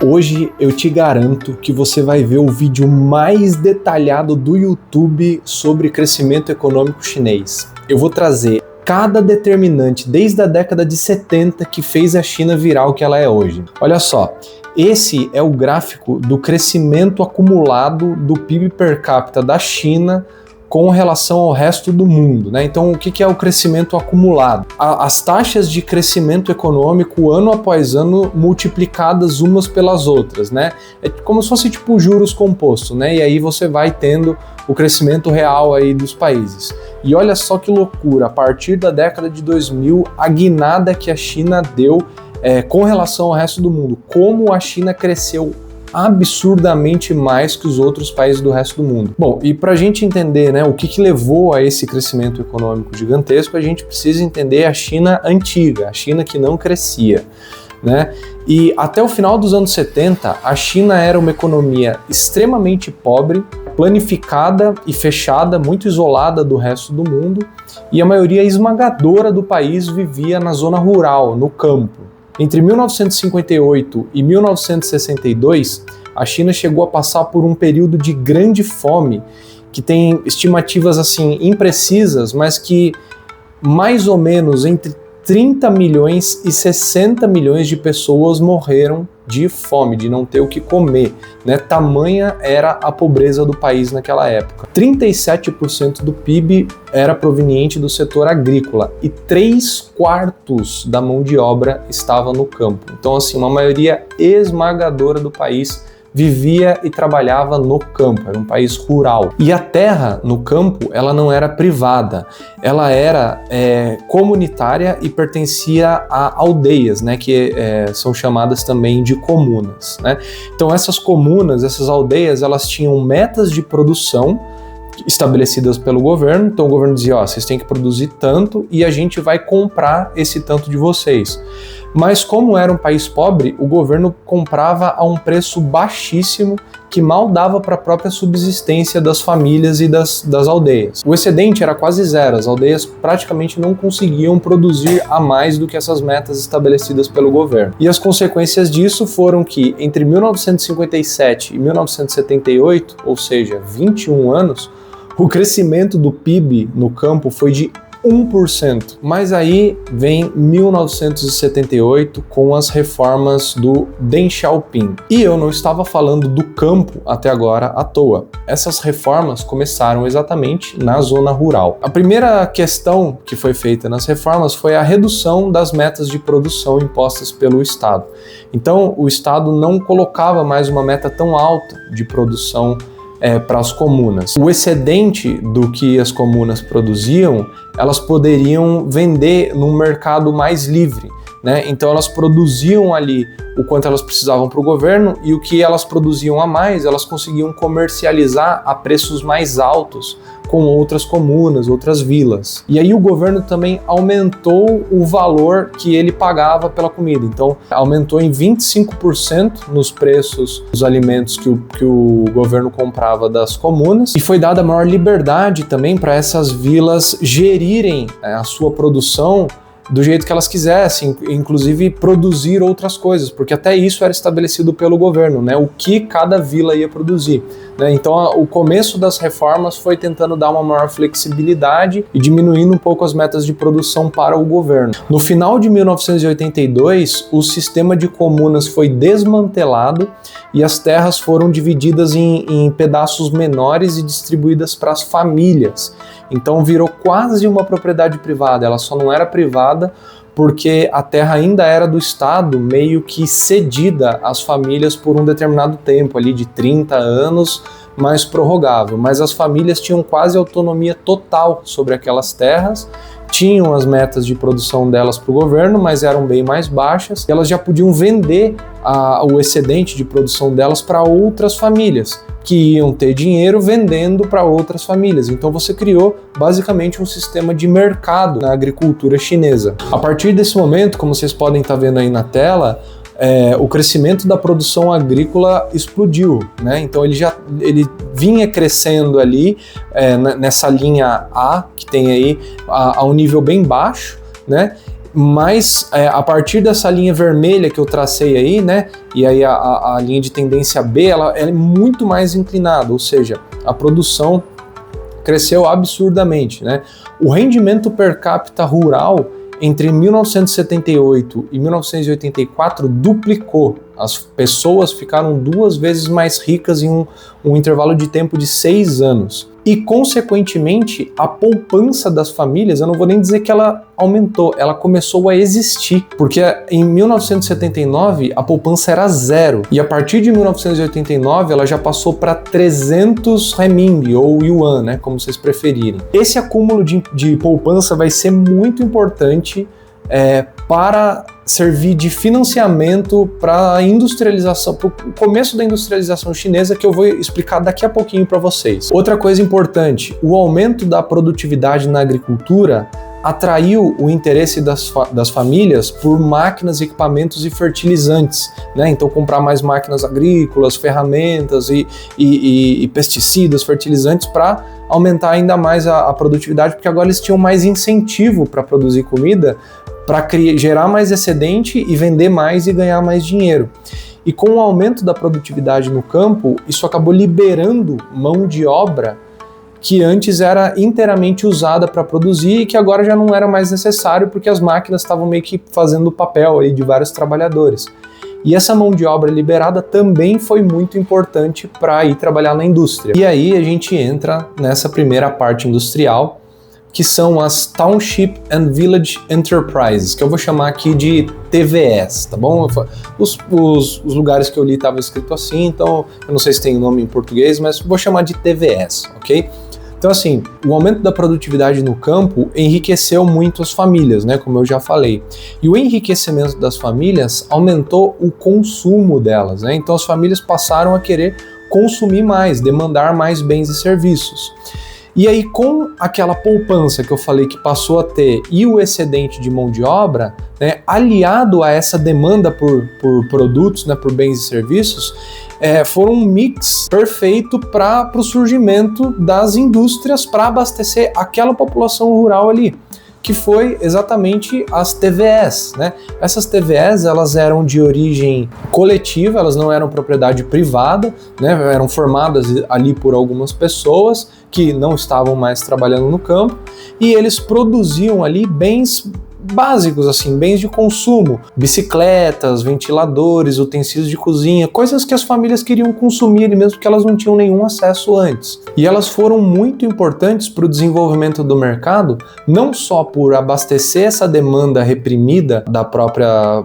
Hoje eu te garanto que você vai ver o vídeo mais detalhado do YouTube sobre crescimento econômico chinês. Eu vou trazer cada determinante desde a década de 70 que fez a China virar o que ela é hoje. Olha só, esse é o gráfico do crescimento acumulado do PIB per capita da China com relação ao resto do mundo, né? Então, o que é o crescimento acumulado? As taxas de crescimento econômico ano após ano multiplicadas umas pelas outras, né? É como se fosse tipo juros compostos, né? E aí você vai tendo o crescimento real aí dos países. E olha só que loucura, a partir da década de 2000, a guinada que a China deu com relação ao resto do mundo, como a China cresceu absurdamente mais que os outros países do resto do mundo. Bom, e para a gente entender, né, o que levou a esse crescimento econômico gigantesco, a gente precisa entender a China antiga, a China que não crescia, né? E até o final dos anos 70, a China era uma economia extremamente pobre, planificada e fechada, muito isolada do resto do mundo, e a maioria esmagadora do país vivia na zona rural, no campo. Entre 1958 e 1962, a China chegou a passar por um período de grande fome, que tem estimativas assim imprecisas, mas que mais ou menos entre 30 milhões e 60 milhões de pessoas morreram de fome, de não ter o que comer, né? Tamanha era a pobreza do país naquela época. 37% do PIB era proveniente do setor agrícola e 3/4 da mão de obra estava no campo. Então, assim, uma maioria esmagadora do país vivia e trabalhava no campo, era um país rural. E a terra no campo, ela não era privada, ela era comunitária e pertencia a aldeias, né, que são chamadas também de comunas, né? Então essas comunas, essas aldeias, elas tinham metas de produção estabelecidas pelo governo. Então o governo dizia, ó, vocês têm que produzir tanto e a gente vai comprar esse tanto de vocês. Mas como era um país pobre, o governo comprava a um preço baixíssimo que mal dava para a própria subsistência das famílias e das aldeias. O excedente era quase zero, as aldeias praticamente não conseguiam produzir a mais do que essas metas estabelecidas pelo governo. E as consequências disso foram que entre 1957 e 1978, ou seja, 21 anos, o crescimento do PIB no campo foi de 1%. Mas aí vem 1978 com as reformas do Deng Xiaoping. E eu não estava falando do campo até agora à toa. Essas reformas começaram exatamente na zona rural. A primeira questão que foi feita nas reformas foi a redução das metas de produção impostas pelo Estado. Então, o Estado não colocava mais uma meta tão alta de produção para as comunas. O excedente do que as comunas produziam, elas poderiam vender num mercado mais livre, né? Então elas produziam ali o quanto elas precisavam para o governo e o que elas produziam a mais, elas conseguiam comercializar a preços mais altos com outras comunas, outras vilas. E aí o governo também aumentou o valor que ele pagava pela comida. Então aumentou em 25% nos preços dos alimentos que o governo comprava das comunas, e foi dada maior liberdade também para essas vilas gerirem a sua produção do jeito que elas quisessem, inclusive produzir outras coisas, porque até isso era estabelecido pelo governo, né? O que cada vila ia produzir, né? Então o começo das reformas foi tentando dar uma maior flexibilidade e diminuindo um pouco as metas de produção para o governo. No final de 1982, o sistema de comunas foi desmantelado e as terras foram divididas em pedaços menores e distribuídas para as famílias. Então virou quase uma propriedade privada, ela só não era privada porque a terra ainda era do Estado, meio que cedida às famílias por um determinado tempo, ali de 30 anos, mais prorrogável. Mas as famílias tinham quase autonomia total sobre aquelas terras, tinham as metas de produção delas para o governo, mas eram bem mais baixas, e elas já podiam vender o excedente de produção delas para outras famílias, que iam ter dinheiro vendendo para outras famílias. Então você criou basicamente um sistema de mercado na agricultura chinesa. A partir desse momento, como vocês podem estar vendo aí na tela, o crescimento da produção agrícola explodiu, né? Então ele vinha crescendo ali nessa linha A que tem aí a um nível bem baixo, né? Mas a partir dessa linha vermelha que eu tracei aí, né, e aí a linha de tendência B, ela é muito mais inclinada, ou seja, a produção cresceu absurdamente, né? O rendimento per capita rural entre 1978 e 1984 duplicou. As pessoas ficaram 2 vezes mais ricas em um intervalo de tempo de 6 anos. E, consequentemente, a poupança das famílias, eu não vou nem dizer que ela aumentou, ela começou a existir. Porque em 1979, a poupança era 0. E a partir de 1989, ela já passou para 300 renminbi, ou yuan, né, como vocês preferirem. Esse acúmulo de poupança vai ser muito importante para servir de financiamento para a industrialização, para o começo da industrialização chinesa, que eu vou explicar daqui a pouquinho para vocês. Outra coisa importante, o aumento da produtividade na agricultura atraiu o interesse das famílias por máquinas, equipamentos e fertilizantes, né? Então comprar mais máquinas agrícolas, ferramentas e pesticidas, fertilizantes para aumentar ainda mais a produtividade, porque agora eles tinham mais incentivo para produzir comida, para gerar mais excedente e vender mais e ganhar mais dinheiro. E com o aumento da produtividade no campo, isso acabou liberando mão de obra que antes era inteiramente usada para produzir e que agora já não era mais necessário porque as máquinas estavam meio que fazendo o papel aí de vários trabalhadores. E essa mão de obra liberada também foi muito importante para ir trabalhar na indústria. E aí a gente entra nessa primeira parte industrial, que são as Township and Village Enterprises, que eu vou chamar aqui de TVS, tá bom? Os lugares que eu li estavam escrito assim, então eu não sei se tem nome em português, mas vou chamar de TVS, ok? Então assim, o aumento da produtividade no campo enriqueceu muito as famílias, né, como eu já falei. E o enriquecimento das famílias aumentou o consumo delas, né? Então as famílias passaram a querer consumir mais, demandar mais bens e serviços. E aí, com aquela poupança que eu falei que passou a ter e o excedente de mão de obra, né, aliado a essa demanda por produtos, né, por bens e serviços, foram um mix perfeito para o surgimento das indústrias para abastecer aquela população rural ali, que foi exatamente as TVS, né? Essas TVS, elas eram de origem coletiva, elas não eram propriedade privada, né? Eram formadas ali por algumas pessoas que não estavam mais trabalhando no campo e eles produziam ali bens básicos, assim, bens de consumo, bicicletas, ventiladores, utensílios de cozinha, coisas que as famílias queriam consumir mesmo que elas não tinham nenhum acesso antes. E elas foram muito importantes para o desenvolvimento do mercado, não só por abastecer essa demanda reprimida da própria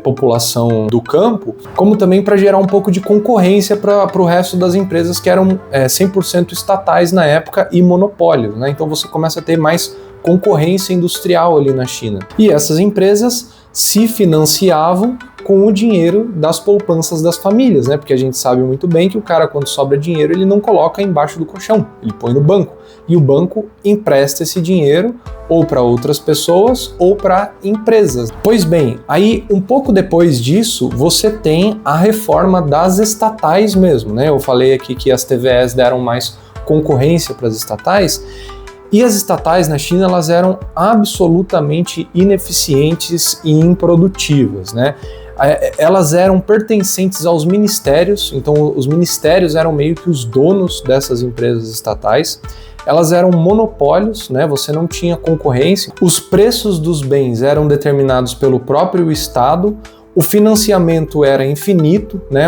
população do campo, como também para gerar um pouco de concorrência para o resto das empresas que eram 100% estatais na época e monopólios, né? Então você começa a ter mais concorrência industrial ali na China. E essas empresas se financiavam com o dinheiro das poupanças das famílias, né? Porque a gente sabe muito bem que o cara, quando sobra dinheiro, ele não coloca embaixo do colchão, ele põe no banco. E o banco empresta esse dinheiro ou para outras pessoas ou para empresas. Pois bem, aí um pouco depois disso, você tem a reforma das estatais mesmo, né? Eu falei aqui que as TVS deram mais concorrência para as estatais, e as estatais na China, elas eram absolutamente ineficientes e improdutivas, né? Elas eram pertencentes aos ministérios, então os ministérios eram meio que os donos dessas empresas estatais. Elas eram monopólios, né? Você não tinha concorrência. Os preços dos bens eram determinados pelo próprio Estado. O financiamento era infinito, né?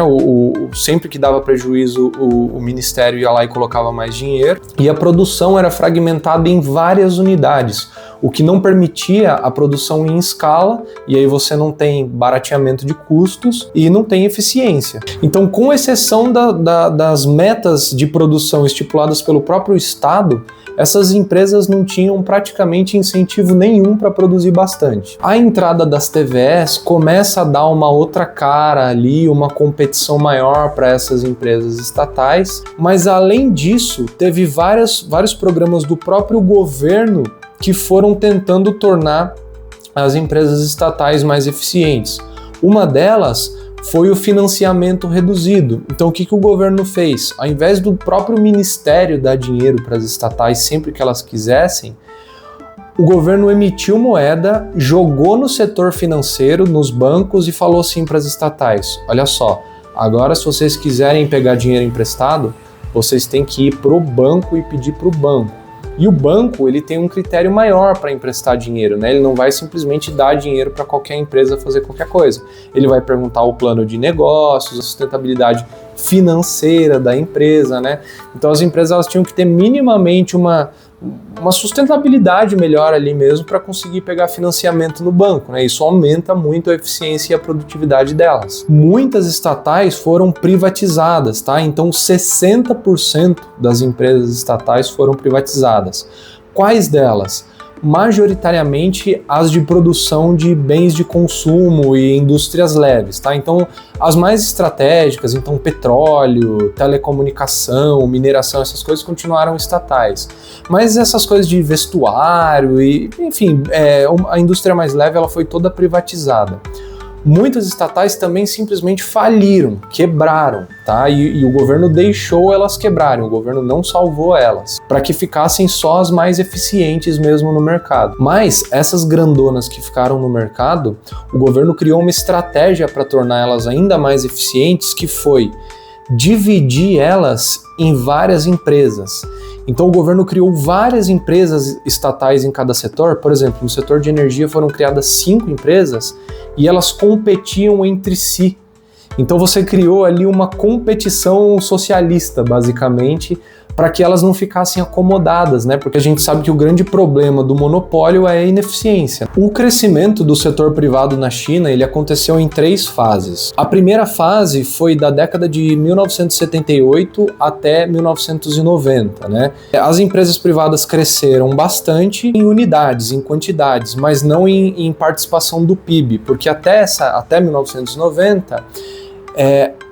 Sempre que dava prejuízo, o ministério ia lá e colocava mais dinheiro. E a produção era fragmentada em várias unidades, o que não permitia a produção em escala, e aí você não tem barateamento de custos e não tem eficiência. Então, com exceção das metas de produção estipuladas pelo próprio Estado, essas empresas não tinham praticamente incentivo nenhum para produzir bastante. A entrada das TVS começa a dar uma outra cara ali, uma competição maior para essas empresas estatais, mas além disso, teve vários programas do próprio governo que foram tentando tornar as empresas estatais mais eficientes. Uma delas foi o financiamento reduzido. Então o que o governo fez? Ao invés do próprio ministério dar dinheiro para as estatais sempre que elas quisessem, o governo emitiu moeda, jogou no setor financeiro, nos bancos e falou assim para as estatais: olha só, agora se vocês quiserem pegar dinheiro emprestado, vocês têm que ir para o banco e pedir para o banco. E o banco, ele tem um critério maior para emprestar dinheiro, né? Ele não vai simplesmente dar dinheiro para qualquer empresa fazer qualquer coisa. Ele vai perguntar o plano de negócios, a sustentabilidade financeira da empresa, né? Então as empresas, elas tinham que ter minimamente uma sustentabilidade melhor ali mesmo para conseguir pegar financiamento no banco, né? Isso aumenta muito a eficiência e a produtividade delas. Muitas estatais foram privatizadas, tá? Então 60% das empresas estatais foram privatizadas. Quais delas? Majoritariamente as de produção de bens de consumo e indústrias leves, tá? Então, as mais estratégicas, então petróleo, telecomunicação, mineração, essas coisas continuaram estatais. Mas essas coisas de vestuário e, enfim, a indústria mais leve, ela foi toda privatizada. Muitas estatais também simplesmente faliram, quebraram, tá? E o governo deixou elas quebrarem, o governo não salvou elas, para que ficassem só as mais eficientes mesmo no mercado. Mas essas grandonas que ficaram no mercado, o governo criou uma estratégia para tornar elas ainda mais eficientes, que foi dividir elas em várias empresas. Então o governo criou várias empresas estatais em cada setor. Por exemplo, no setor de energia foram criadas 5 empresas e elas competiam entre si. Então você criou ali uma competição socialista, basicamente, para que elas não ficassem acomodadas, né? Porque a gente sabe que o grande problema do monopólio é a ineficiência. O crescimento do setor privado na China, ele aconteceu em 3 fases. A primeira fase foi da década de 1978 até 1990, né? As empresas privadas cresceram bastante em unidades, em quantidades, mas não em participação do PIB, porque até 1990,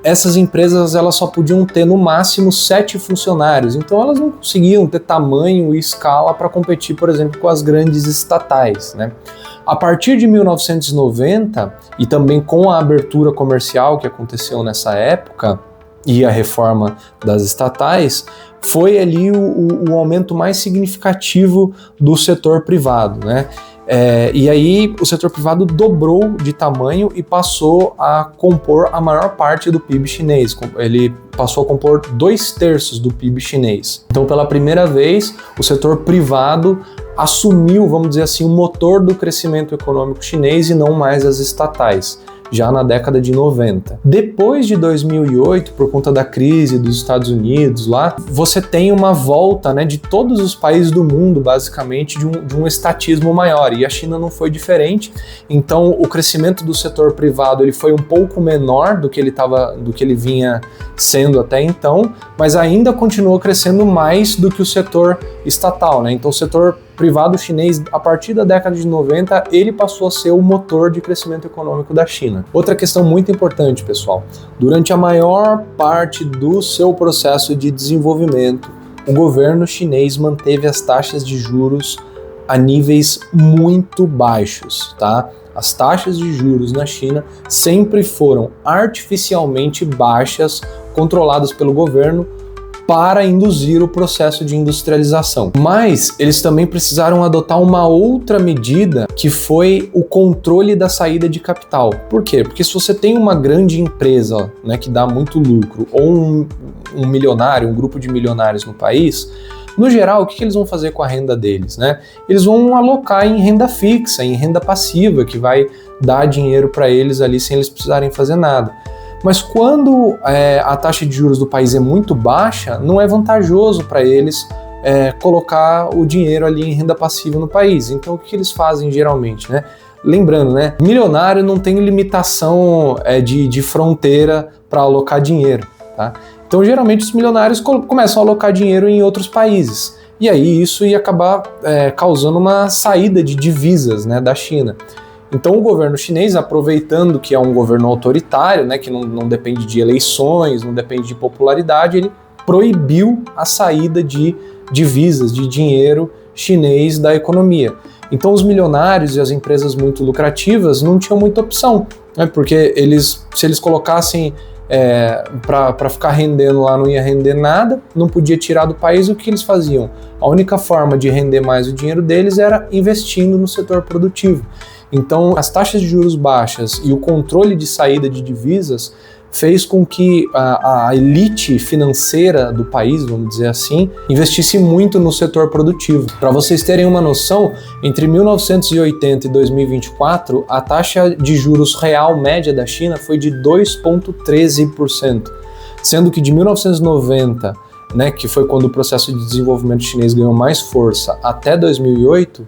essas empresas, elas só podiam ter no máximo 7 funcionários, então elas não conseguiam ter tamanho e escala para competir, por exemplo, com as grandes estatais, né? A partir de 1990, e também com a abertura comercial que aconteceu nessa época e a reforma das estatais, foi ali o aumento mais significativo do setor privado, né? E aí o setor privado dobrou de tamanho e passou a compor a maior parte do PIB chinês. Ele passou a compor 2/3 do PIB chinês. Então, pela primeira vez, o setor privado assumiu, vamos dizer assim, o motor do crescimento econômico chinês e não mais as estatais, já na década de 90. Depois de 2008, por conta da crise dos Estados Unidos lá, você tem uma volta, né, de todos os países do mundo, basicamente, de um estatismo maior, e a China não foi diferente. Então o crescimento do setor privado, ele foi um pouco menor do que ele vinha sendo até então, mas ainda continuou crescendo mais do que o setor estatal, né? Então o setor privado chinês, a partir da década de 90, ele passou a ser o motor de crescimento econômico da China. Outra questão muito importante, pessoal: durante a maior parte do seu processo de desenvolvimento, o governo chinês manteve as taxas de juros a níveis muito baixos, tá? As taxas de juros na China sempre foram artificialmente baixas, controladas pelo governo, para induzir o processo de industrialização. Mas eles também precisaram adotar uma outra medida, que foi o controle da saída de capital. Por quê? Porque se você tem uma grande empresa, né, que dá muito lucro, ou um milionário, um grupo de milionários no país, no geral, o que eles vão fazer com a renda deles, né? Eles vão alocar em renda fixa, em renda passiva, que vai dar dinheiro para eles ali sem eles precisarem fazer nada. Mas quando a taxa de juros do país é muito baixa, não é vantajoso para eles colocar o dinheiro ali em renda passiva no país. Então o que eles fazem geralmente, né? Lembrando, né? Milionário não tem limitação de fronteira para alocar dinheiro, tá? Então geralmente os milionários começam a alocar dinheiro em outros países. E aí isso ia acabar causando uma saída de divisas, né, da China. Então o governo chinês, aproveitando que é um governo autoritário, né, que não depende de eleições, não depende de popularidade, ele proibiu a saída de divisas, de dinheiro chinês da economia. Então os milionários e as empresas muito lucrativas não tinham muita opção, né, porque se eles colocassem para ficar rendendo lá não ia render nada, não podia tirar do país. O que eles faziam? A única forma de render mais o dinheiro deles era investindo no setor produtivo. Então, as taxas de juros baixas e o controle de saída de divisas fez com que a elite financeira do país, vamos dizer assim, investisse muito no setor produtivo. Para vocês terem uma noção, entre 1980 e 2024, a taxa de juros real média da China foi de 2,13%, sendo que de 1990, que foi quando o processo de desenvolvimento chinês ganhou mais força, até 2008,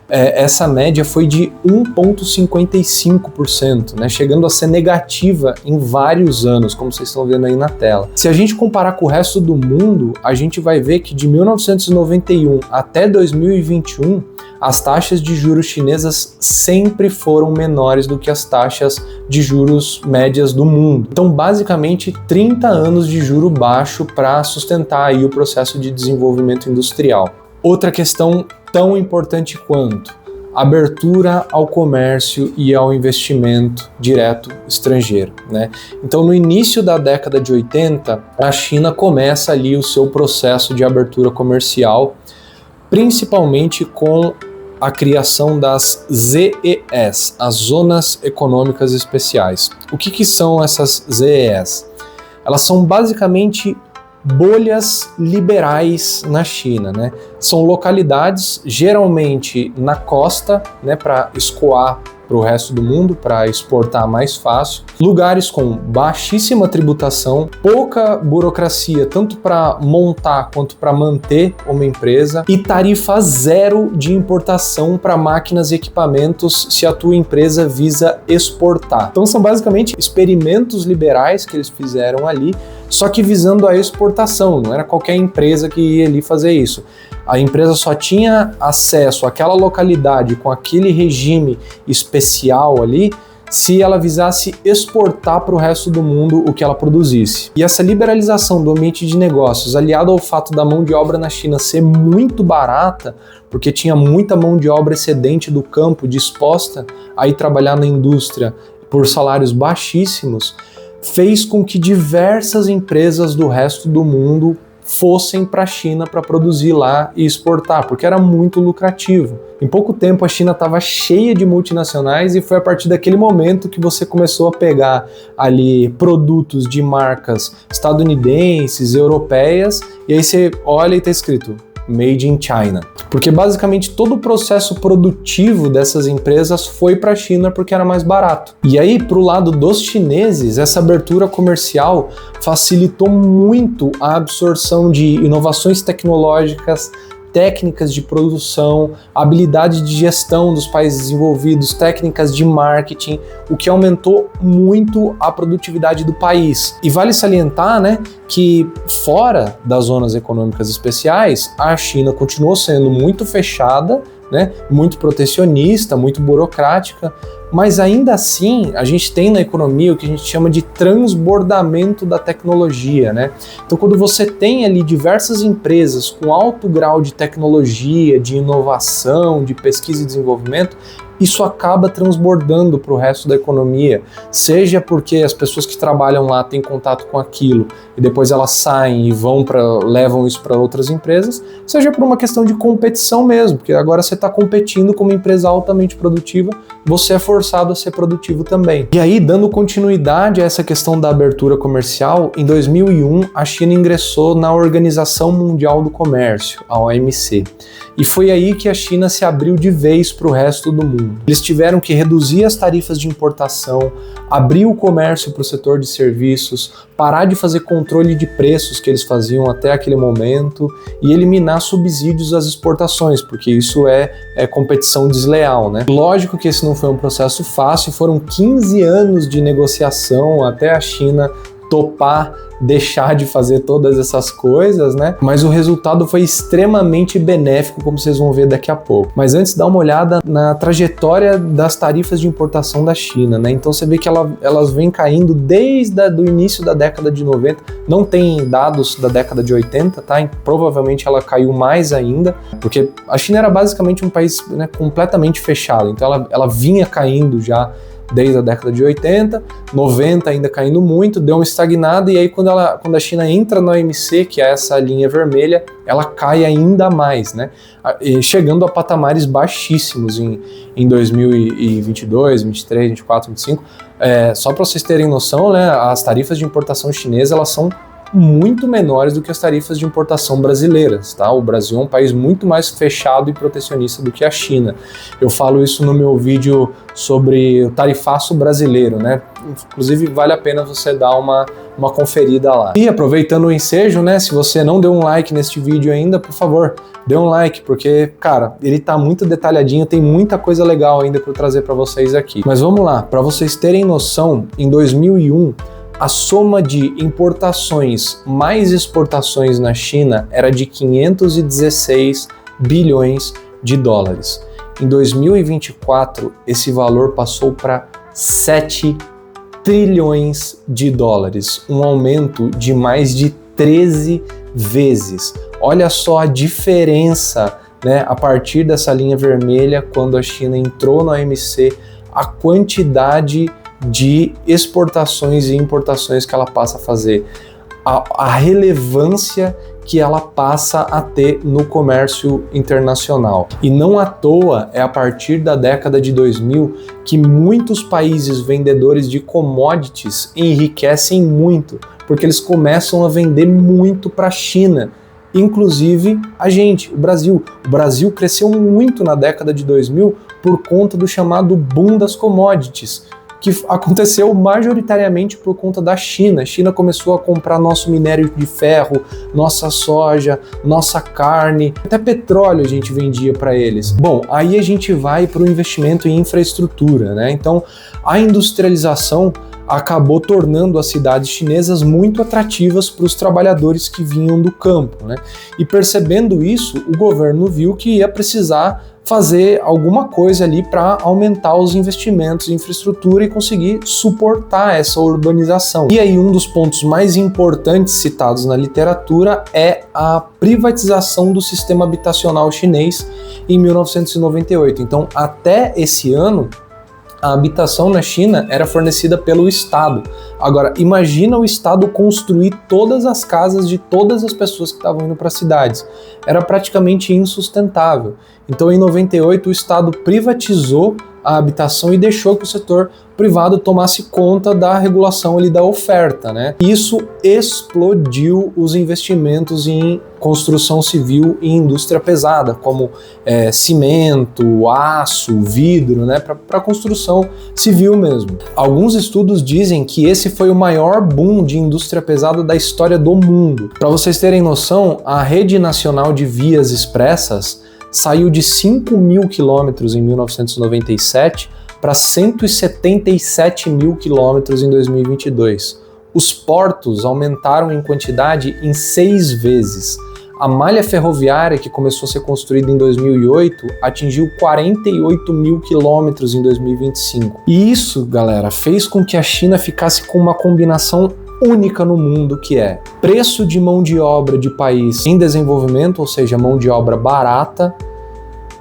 essa média foi de 1,55%, chegando a ser negativa em vários anos, como vocês estão vendo aí na tela. Se a gente comparar com o resto do mundo, a gente vai ver que de 1991 até 2021, as taxas de juros chinesas sempre foram menores do que as taxas de juros médias do mundo. Então, basicamente, 30 anos de juro baixo para sustentar aí o processo de desenvolvimento industrial. Outra questão tão importante quanto abertura ao comércio e ao investimento direto estrangeiro, Então, no início da década de 80, a China começa ali o seu processo de abertura comercial, principalmente com a criação das ZES, as Zonas Econômicas Especiais. O que são essas ZES? Elas são basicamente bolhas liberais na China, São localidades, geralmente na costa, para escoar para o resto do mundo, para exportar mais fácil. Lugares com baixíssima tributação, pouca burocracia, tanto para montar quanto para manter uma empresa, e tarifa zero de importação para máquinas e equipamentos se a tua empresa visa exportar. Então são basicamente experimentos liberais que eles fizeram ali, só que visando a exportação, não era qualquer empresa que ia ali fazer isso. A empresa só tinha acesso àquela localidade com aquele regime especial ali se ela visasse exportar para o resto do mundo o que ela produzisse. E essa liberalização do ambiente de negócios, aliado ao fato da mão de obra na China ser muito barata, porque tinha muita mão de obra excedente do campo disposta a ir trabalhar na indústria por salários baixíssimos, fez com que diversas empresas do resto do mundo fossem para a China para produzir lá e exportar, porque era muito lucrativo. Em pouco tempo a China estava cheia de multinacionais e foi a partir daquele momento que você começou a pegar ali produtos de marcas estadunidenses, europeias, e aí você olha e está escrito Made in China. Porque basicamente todo o processo produtivo dessas empresas foi para a China porque era mais barato. E aí, para o lado dos chineses, essa abertura comercial facilitou muito a absorção de inovações tecnológicas, técnicas de produção, habilidade de gestão dos países desenvolvidos, técnicas de marketing, o que aumentou muito a produtividade do país. E vale salientar, que fora das zonas econômicas especiais, a China continuou sendo muito fechada, muito protecionista, muito burocrática, mas ainda assim a gente tem na economia o que a gente chama de transbordamento da tecnologia, Então quando você tem ali diversas empresas com alto grau de tecnologia, de inovação, de pesquisa e desenvolvimento, isso acaba transbordando para o resto da economia, seja porque as pessoas que trabalham lá têm contato com aquilo e depois elas saem e levam isso para outras empresas, seja por uma questão de competição mesmo, porque agora você está competindo com uma empresa altamente produtiva, você é forçado a ser produtivo também. E aí, dando continuidade a essa questão da abertura comercial, em 2001 a China ingressou na Organização Mundial do Comércio, a OMC. E foi aí que a China se abriu de vez para o resto do mundo. Eles tiveram que reduzir as tarifas de importação, abrir o comércio para o setor de serviços, parar de fazer controle de preços que eles faziam até aquele momento e eliminar subsídios às exportações, porque isso é competição desleal, Lógico que esse não foi um processo fácil, foram 15 anos de negociação até a China topar deixar de fazer todas essas coisas, Mas o resultado foi extremamente benéfico, como vocês vão ver daqui a pouco. Mas antes, dá uma olhada na trajetória das tarifas de importação da China, Então você vê que elas vêm caindo desde o início da década de 90, não tem dados da década de 80, Provavelmente ela caiu mais ainda, porque a China era basicamente um país completamente fechado, então ela vinha caindo já desde a década de 80, 90 ainda caindo muito, deu uma estagnada, e aí quando a China entra no OMC, que é essa linha vermelha, ela cai ainda mais, né? Chegando a patamares baixíssimos em 2022, 23, 24, 25. Só para vocês terem noção, né, as tarifas de importação chinesa, elas são muito menores do que as tarifas de importação brasileiras, tá? O Brasil é um país muito mais fechado e protecionista do que a China. Eu falo isso no meu vídeo sobre o tarifaço brasileiro, né? Inclusive vale a pena você dar uma conferida lá. E aproveitando o ensejo, né, se você não deu um like neste vídeo ainda, por favor, dê um like, porque, cara, ele tá muito detalhadinho, tem muita coisa legal ainda para eu trazer para vocês aqui. Mas vamos lá, para vocês terem noção, em 2001, a soma de importações mais exportações na China era de 516 bilhões de dólares. Em 2024, esse valor passou para 7 trilhões de dólares, um aumento de mais de 13 vezes. Olha só a diferença, né, a partir dessa linha vermelha, quando a China entrou no OMC, a quantidade de exportações e importações que ela passa a fazer, a relevância que ela passa a ter no comércio internacional. E não à toa é a partir da década de 2000 que muitos países vendedores de commodities enriquecem muito, porque eles começam a vender muito para a China. Inclusive a gente, o Brasil. O Brasil cresceu muito na década de 2000 por conta do chamado boom das commodities, que aconteceu majoritariamente por conta da China. A China começou a comprar nosso minério de ferro, nossa soja, nossa carne, até petróleo a gente vendia para eles. Bom, aí a gente vai para o investimento em infraestrutura, né? Então, a industrialização acabou tornando as cidades chinesas muito atrativas para os trabalhadores que vinham do campo, né? E percebendo isso, o governo viu que ia precisar fazer alguma coisa ali para aumentar os investimentos em infraestrutura e conseguir suportar essa urbanização. E aí um dos pontos mais importantes citados na literatura é a privatização do sistema habitacional chinês em 1998. Então, até esse ano, a habitação na China era fornecida pelo Estado. Agora, imagina o Estado construir todas as casas de todas as pessoas que estavam indo para as cidades. Era praticamente insustentável. Então, em 98, o Estado privatizou a habitação e deixou que o setor privado tomasse conta da regulação ali da oferta, né? Isso explodiu os investimentos em construção civil e indústria pesada, como cimento, aço, vidro, né? Para construção civil mesmo. Alguns estudos dizem que esse foi o maior boom de indústria pesada da história do mundo. Para vocês terem noção, a Rede Nacional de Vias Expressas saiu de 5.000 quilômetros em 1997 para 177 mil quilômetros em 2022. Os portos aumentaram em quantidade em 6 vezes. A malha ferroviária, que começou a ser construída em 2008, atingiu 48 mil quilômetros em 2025. E isso, galera, fez com que a China ficasse com uma combinação única no mundo, que é preço de mão de obra de país em desenvolvimento, ou seja, mão de obra barata,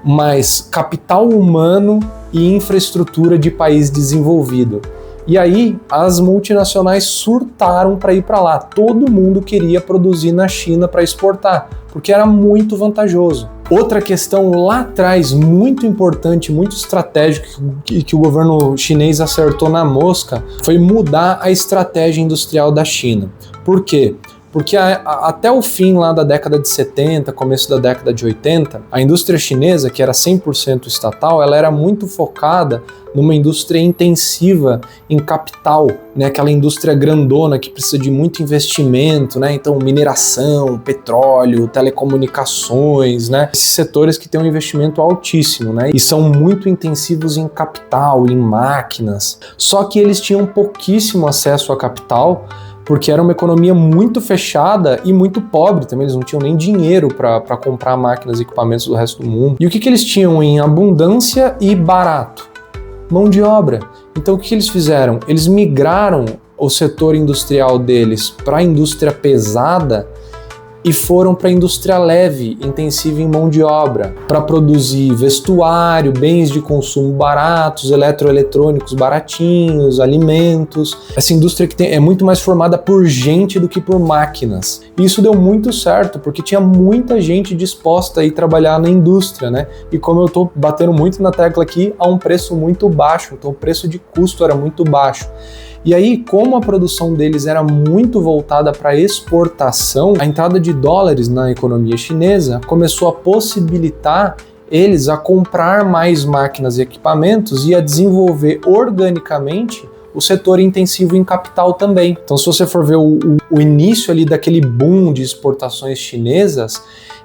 mais capital humano e infraestrutura de país desenvolvido. E aí as multinacionais surtaram para ir para lá. Todo mundo queria produzir na China para exportar, porque era muito vantajoso. Outra questão lá atrás, muito importante, muito estratégica, que o governo chinês acertou na mosca, foi mudar a estratégia industrial da China. Por quê? Porque até o fim lá da década de 70, começo da década de 80, a indústria chinesa, que era 100% estatal, ela era muito focada numa indústria intensiva em capital, né? Aquela indústria grandona que precisa de muito investimento, né? Então, mineração, petróleo, telecomunicações, né? Esses setores que têm um investimento altíssimo, né? E são muito intensivos em capital, em máquinas. Só que eles tinham pouquíssimo acesso a capital, porque era uma economia muito fechada e muito pobre também, eles não tinham nem dinheiro para comprar máquinas e equipamentos do resto do mundo. E o que eles tinham em abundância e barato? Mão de obra. Então o que eles fizeram? Eles migraram o setor industrial deles para a indústria pesada e foram para a indústria leve, intensiva em mão de obra, para produzir vestuário, bens de consumo baratos, eletroeletrônicos baratinhos, alimentos. Essa indústria que é muito mais formada por gente do que por máquinas. E isso deu muito certo, porque tinha muita gente disposta a ir trabalhar na indústria, né? E como eu estou batendo muito na tecla aqui, a um preço muito baixo, então o preço de custo era muito baixo. E aí, como a produção deles era muito voltada para exportação, a entrada de dólares na economia chinesa começou a possibilitar eles a comprar mais máquinas e equipamentos e a desenvolver organicamente o setor intensivo em capital também. Então, se você for ver o início ali daquele boom de exportações chinesas,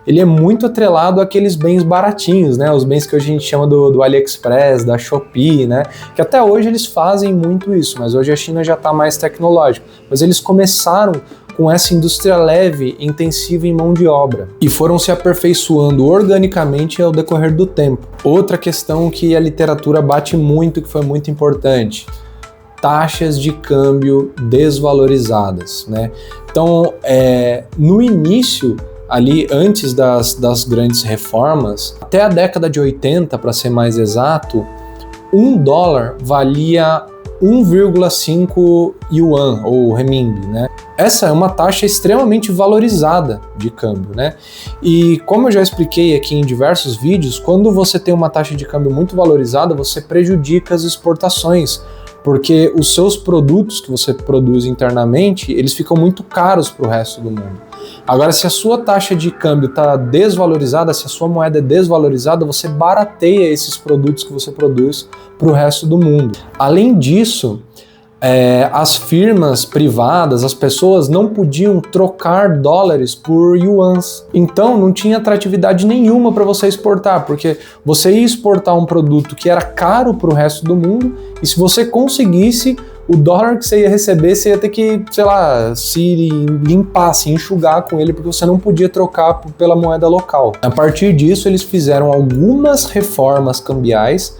ele é muito atrelado àqueles bens baratinhos, né? Os bens que hoje a gente chama do AliExpress, da Shopee, né? Que até hoje eles fazem muito isso, mas hoje a China já está mais tecnológica. Mas eles começaram com essa indústria leve, intensiva em mão de obra, e foram se aperfeiçoando organicamente ao decorrer do tempo. Outra questão que a literatura bate muito, que foi muito importante: taxas de câmbio desvalorizadas, né? Então, no início, ali antes das grandes reformas, até a década de 80, para ser mais exato, $1 valia 1,5 yuan, ou renminbi, né? Essa é uma taxa extremamente valorizada de câmbio, né? E como eu já expliquei aqui em diversos vídeos, quando você tem uma taxa de câmbio muito valorizada, você prejudica as exportações, porque os seus produtos que você produz internamente, eles ficam muito caros para o resto do mundo. Agora, se a sua taxa de câmbio está desvalorizada, se a sua moeda é desvalorizada, você barateia esses produtos que você produz para o resto do mundo. Além disso, as firmas privadas, as pessoas não podiam trocar dólares por yuans. Então não tinha atratividade nenhuma para você exportar, porque você ia exportar um produto que era caro para o resto do mundo, e se você conseguisse, o dólar que você ia receber, você ia ter que, sei lá, se limpar, se enxugar com ele, porque você não podia trocar pela moeda local. A partir disso, eles fizeram algumas reformas cambiais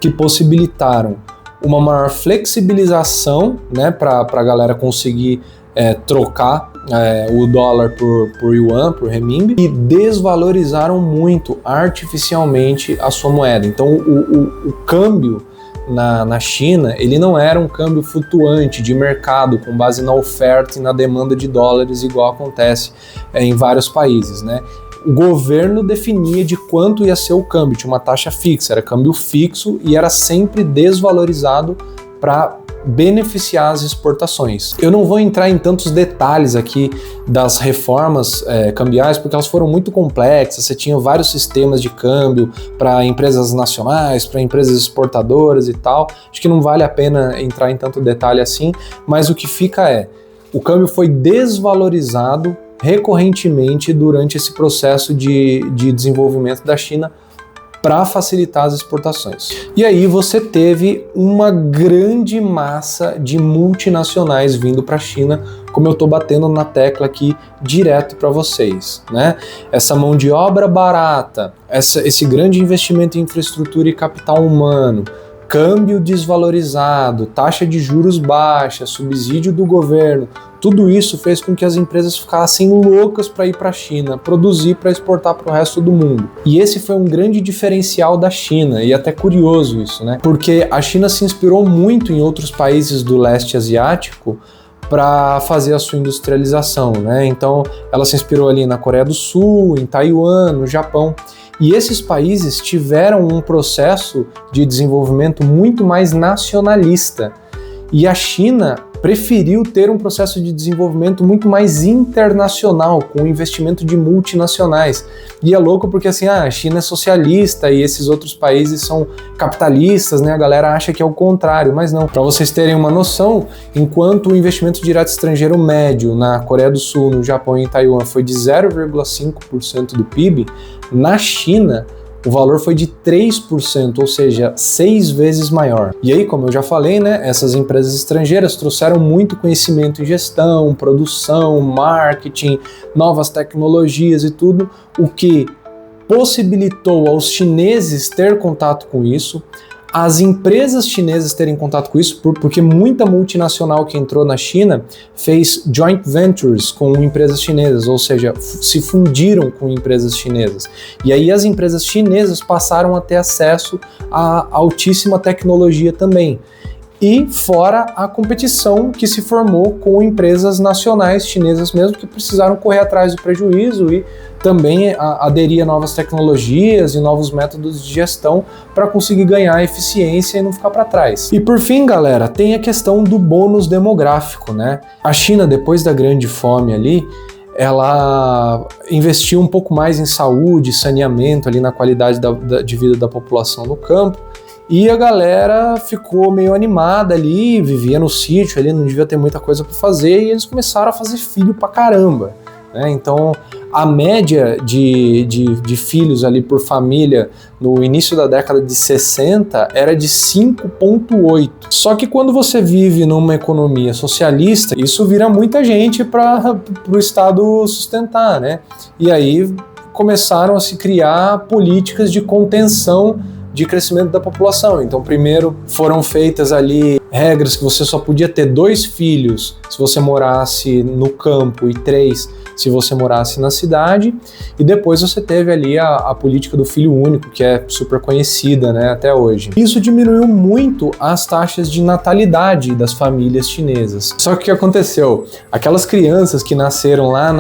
que possibilitaram uma maior flexibilização, né, para a galera conseguir trocar o dólar por yuan, por renminbi, e desvalorizaram muito artificialmente a sua moeda. Então o câmbio na China, ele não era um câmbio flutuante de mercado com base na oferta e na demanda de dólares, igual acontece em vários países, né? O governo definia de quanto ia ser o câmbio, tinha uma taxa fixa, era câmbio fixo e era sempre desvalorizado para beneficiar as exportações. Eu não vou entrar em tantos detalhes aqui das reformas cambiais, porque elas foram muito complexas. Você tinha vários sistemas de câmbio para empresas nacionais, para empresas exportadoras e tal. Acho que não vale a pena entrar em tanto detalhe assim, mas o que fica o câmbio foi desvalorizado recorrentemente durante esse processo de desenvolvimento da China para facilitar as exportações. E aí você teve uma grande massa de multinacionais vindo para a China, como eu estou batendo na tecla aqui direto para vocês, né? Essa mão de obra barata, esse grande investimento em infraestrutura e capital humano, câmbio desvalorizado, taxa de juros baixa, subsídio do governo, tudo isso fez com que as empresas ficassem loucas para ir para a China, produzir para exportar para o resto do mundo. E esse foi um grande diferencial da China, e até curioso isso, né? Porque a China se inspirou muito em outros países do leste asiático para fazer a sua industrialização, né? Então ela se inspirou ali na Coreia do Sul, em Taiwan, no Japão. E esses países tiveram um processo de desenvolvimento muito mais nacionalista. E a China preferiu ter um processo de desenvolvimento muito mais internacional, com investimento de multinacionais. E é louco porque assim, a China é socialista e esses outros países são capitalistas, né? A galera acha que é o contrário, mas não. Para vocês terem uma noção, enquanto o investimento direto estrangeiro médio na Coreia do Sul, no Japão e em Taiwan foi de 0,5% do PIB, na China o valor foi de 3%, ou seja, 6 vezes maior. E aí, como eu já falei, né, essas empresas estrangeiras trouxeram muito conhecimento em gestão, produção, marketing, novas tecnologias e tudo, o que possibilitou aos chineses ter contato com isso, as empresas chinesas terem contato com isso, porque muita multinacional que entrou na China fez joint ventures com empresas chinesas, ou seja, se fundiram com empresas chinesas. E aí as empresas chinesas passaram a ter acesso a altíssima tecnologia também. E fora a competição que se formou com empresas nacionais chinesas mesmo, que precisaram correr atrás do prejuízo e também aderir a novas tecnologias e novos métodos de gestão para conseguir ganhar eficiência e não ficar para trás. E por fim, galera, tem a questão do bônus demográfico, né? A China, depois da Grande Fome ali, ela investiu um pouco mais em saúde, saneamento ali na qualidade de vida da população no campo. E a galera ficou meio animada ali, vivia no sítio ali, não devia ter muita coisa para fazer, e eles começaram a fazer filho pra caramba, né? Então, a média de filhos ali por família no início da década de 60 era de 5,8. Só que quando você vive numa economia socialista, isso vira muita gente para o Estado sustentar, né? E aí começaram a se criar políticas de contenção de crescimento da população. Então, primeiro foram feitas ali regras que você só podia ter 2 filhos se você morasse no campo e 3 se você morasse na cidade, e depois você teve ali a política do filho único, que é super conhecida, né, até hoje. Isso diminuiu muito as taxas de natalidade das famílias chinesas. Só que o que aconteceu? Aquelas crianças que nasceram lá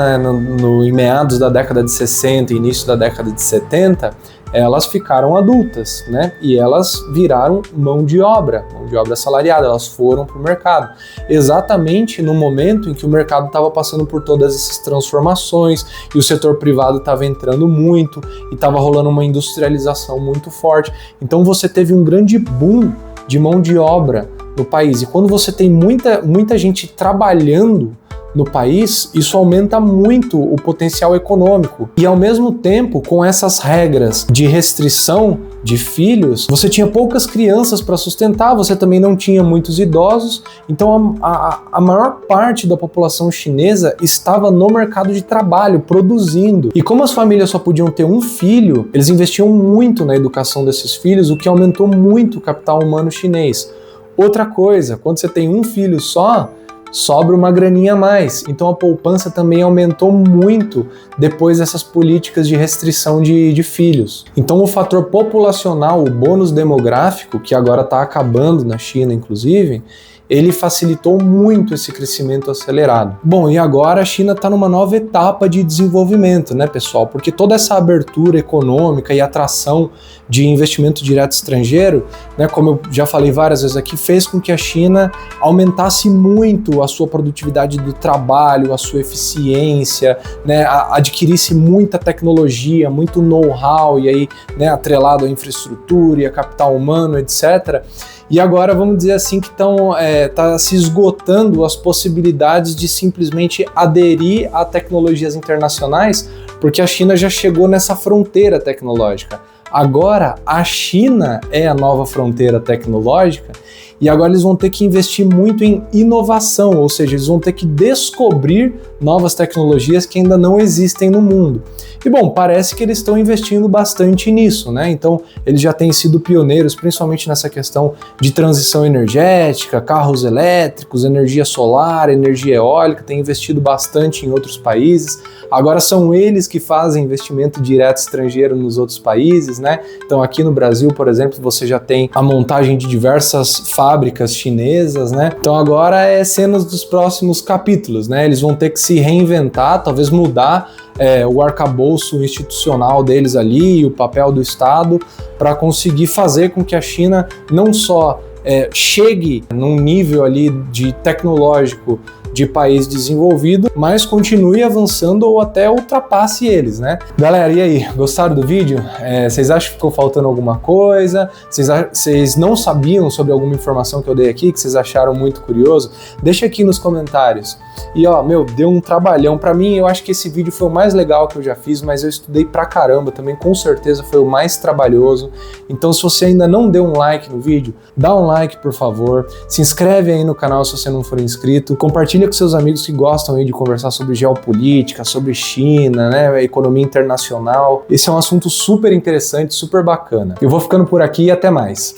em meados da década de 60 e início da década de 70, elas ficaram adultas, né? E elas viraram mão de obra assalariada, elas foram para o mercado. Exatamente no momento em que o mercado estava passando por todas essas transformações e o setor privado estava entrando muito e estava rolando uma industrialização muito forte. Então você teve um grande boom de mão de obra no país. E quando você tem muita gente trabalhando no país, isso aumenta muito o potencial econômico. E ao mesmo tempo, com essas regras de restrição de filhos, você tinha poucas crianças para sustentar, você também não tinha muitos idosos, então a maior parte da população chinesa estava no mercado de trabalho, produzindo. E como as famílias só podiam ter um filho, eles investiam muito na educação desses filhos, o que aumentou muito o capital humano chinês. Outra coisa, quando você tem um filho só, sobra uma graninha a mais. Então a poupança também aumentou muito depois dessas políticas de restrição de filhos. Então o fator populacional, o bônus demográfico, que agora está acabando na China, inclusive, ele facilitou muito esse crescimento acelerado. Bom, e agora a China está numa nova etapa de desenvolvimento, né, pessoal? Porque toda essa abertura econômica e atração de investimento direto estrangeiro, né, como eu já falei várias vezes aqui, fez com que a China aumentasse muito a sua produtividade do trabalho, a sua eficiência, né, adquirisse muita tecnologia, muito know-how, e aí, né, atrelado à infraestrutura e a capital humano, etc. E agora vamos dizer assim que tá se esgotando as possibilidades de simplesmente aderir a tecnologias internacionais, porque a China já chegou nessa fronteira tecnológica. Agora a China é a nova fronteira tecnológica e agora eles vão ter que investir muito em inovação, ou seja, eles vão ter que descobrir novas tecnologias que ainda não existem no mundo. E bom, parece que eles estão investindo bastante nisso, né? Então eles já têm sido pioneiros, principalmente nessa questão de transição energética, carros elétricos, energia solar, energia eólica, têm investido bastante em outros países. Agora são eles que fazem investimento direto estrangeiro nos outros países, né? Então aqui no Brasil, por exemplo, você já tem a montagem de diversas fábricas chinesas, né? Então agora é cenas dos próximos capítulos, né? Eles vão ter que se reinventar, talvez mudar o arcabouço institucional deles ali, o papel do Estado, para conseguir fazer com que a China não só chegue num nível ali de tecnológico de país desenvolvido, mas continue avançando ou até ultrapasse eles, né? Galera, e aí? Gostaram do vídeo? Vocês acham que ficou faltando alguma coisa? Vocês não sabiam sobre alguma informação que eu dei aqui, que vocês acharam muito curioso? Deixa aqui nos comentários. E ó, deu um trabalhão. Pra mim, eu acho que esse vídeo foi o mais legal que eu já fiz, mas eu estudei pra caramba também, com certeza foi o mais trabalhoso. Então, se você ainda não deu um like no vídeo, dá um like, por favor. Se inscreve aí no canal se você não for inscrito. Compartilha com seus amigos que gostam aí de conversar sobre geopolítica, sobre China, né, economia internacional. Esse é um assunto super interessante, super bacana. Eu vou ficando por aqui e até mais.